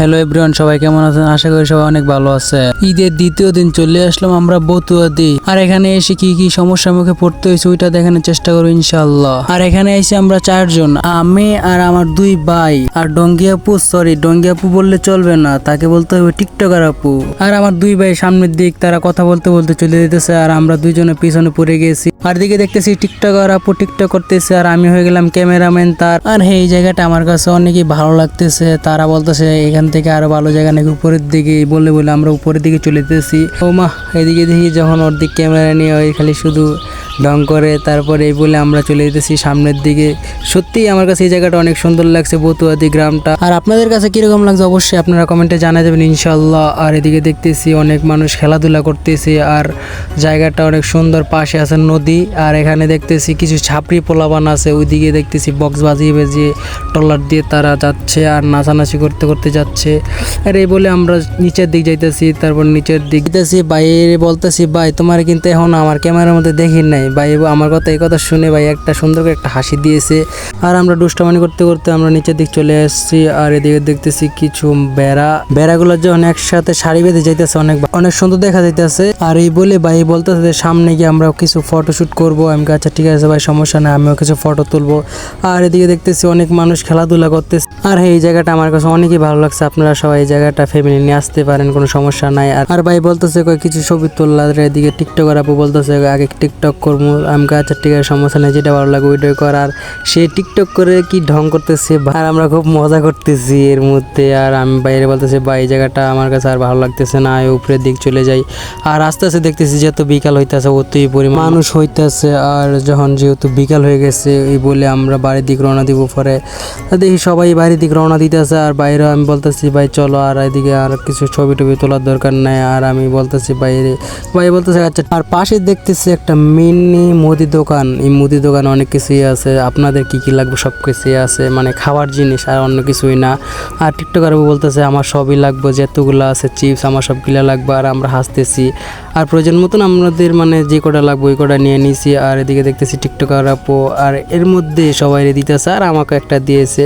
Hello everyone, সবাই কেমন আছেন? আশা করি সবাই অনেক ভালো আছে। ঈদের দ্বিতীয় দিন চলে আসলাম আমরা বতুয়াদি। আর এখানে এসে কি কি সমস্যার মুখে পড়তে হয়েছে ওইটা দেখানোর চেষ্টা করবো ইনশাআল্লাহ। আর এখানে এসে আমরা চারজন, আমি আর আমার দুই ভাই আর ডঙ্গি আপু। সরি, ডঙ্গি আপু বললে চলবে না, তাকে বলতে হবে টিকটকার আপু। আর আমার দুই ভাই সামনের দিক, তারা কথা বলতে বলতে চলে যেতেছে আর আমরা দুইজনে পিছনে পড়ে গেছি। আর দিকে দেখতেছি টিকটকার আপু টিকটক করতেছে আর আমি হয়ে গেলাম ক্যামেরাম্যান তার। আর এই জায়গাটা আমার কাছে অনেকই ভালো লাগতেছে। তারা বলতেছে এখান থেকে আরো ভালো জায়গা নাকি উপরের দিকে, বলে বলে আমরা উপরের দিকে চলে যেতেছি। ও মা, এদিকে দেখি যখন ওর দিক ক্যামেরা নিয়ে ওই খালি শুধু ঢং করে, তারপরে এই বলে আমরা চলে যেতেছি সামনের দিকে। সত্যিই আমার কাছে এই জায়গাটা অনেক সুন্দর লাগছে, বতুয়াদি গ্রামটা। আর আপনাদের কাছে কিরকম লাগছে অবশ্যই আপনারা কমেন্টে জানিয়ে দেবেন ইনশাল্লাহ। আর এদিকে দেখতেছি অনেক মানুষ খেলাধুলা করতেছে আর জায়গাটা অনেক সুন্দর, পাশে আছে নদী। আর এখানে দেখতেছি কিছু ছাপড়ি পোলাবান আছে, ওইদিকে দেখতেছি বক্স বাজিয়ে বাজিয়ে ট্রলার দিয়ে তারা যাচ্ছে আর নাচানাচি করতে করতে যাচ্ছে। আর এই বলে আমরা নিচের দিক যাইতেছি। তারপর নিচের দিক যাইতেছি, বাইরে বলতেছি ভাই তোমার কিন্তু এখন আমার ক্যামেরার মধ্যে দেখি নাই। ভাই আমার কথা, এই কথা শুনে ভাই একটা সুন্দর করে একটা হাসি দিয়েছে। আর আমরা দুষ্টামানি করতে করতে আমরা নিচের দিক চলে আসছি। আর এদিকে দেখতেছি কিছু বেড়াগুলো যখন একসাথে সারি বেঁধে যাইতেছে, অনেক অনেক সুন্দর দেখা যাইতেছে। আর এই বলে ভাই বলতেছে সামনে গিয়ে আমরা কিছু ফটোশুট করবো। আমি আচ্ছা ঠিক আছে ভাই, সমস্যা নেই, আমিও কিছু ফটো তুলবো। আর এদিকে দেখতেছি অনেক মানুষ খেলাধুলা করতেছে। আর এই জায়গাটা আমার কাছে অনেকই ভালো লাগছে। আপনারা সবাই এই জায়গাটা ফ্যামিলি নিয়ে আসতে পারেন, কোনো সমস্যা নাই। আর ভাই বলতেছে কিছু ছবি তুললা। এদিকে টিকটকার আপু বলতেছে আগে টিকটক করবো। আমি আচ্ছা ঠিক আছে, সমস্যা নেই, যেটা ভালো লাগে ওইটাই কর। আর সে টিকটক করে কি ঢং করতেছে আর আমরা খুব মজা করতেছি এর মধ্যে। আর আমি বাইরে বলতেছি ভাই এই জায়গাটা আমার কাছে আর ভালো লাগতেছে না, উপরের দিক চলে যাই। আর আস্তে আস্তে দেখতেছি যেহেতু বিকাল হইতেছে, অতই পরিমাণ মানুষ হইতেছে। আর যখন যেহেতু বিকাল হয়ে গেছে, এই বলে আমরা বাড়ির দিক রওনা দিব। পরে দেখি সবাই বাড়ির দিক রওনা দিতেছে। আর বাইরে আমি বলতেছি ভাই চলো, আর এদিকে আর কিছু ছবি টবি তোলার দরকার নাই। আর আমি বলতেছি বাইরে, ভাই বলতেছে আচ্ছা। আর পাশে দেখতেছি একটা মিনি মুদি দোকান। এই মুদি দোকানে অনেক কিছুই আছে, আপনাদের কি কি লাগবে সব কিছুই আছে, মানে খাবার জিনিস আর অন্য কিছুই না। আর টিকটকার বলতেছে আমার সবই লাগবে, যেতগুলো আছে চিপস আমার সবগুলো লাগবে। আর আমরা হাসতেছি আর প্রয়োজন মতন আমাদের মানে যে কটা লাগবে ওই কটা নিয়ে নিয়েছি। আর এদিকে দেখতেছি টিকটকার আপু, আর এর মধ্যে সবাই দিতেছে আর আমাকে একটা দিয়েছে।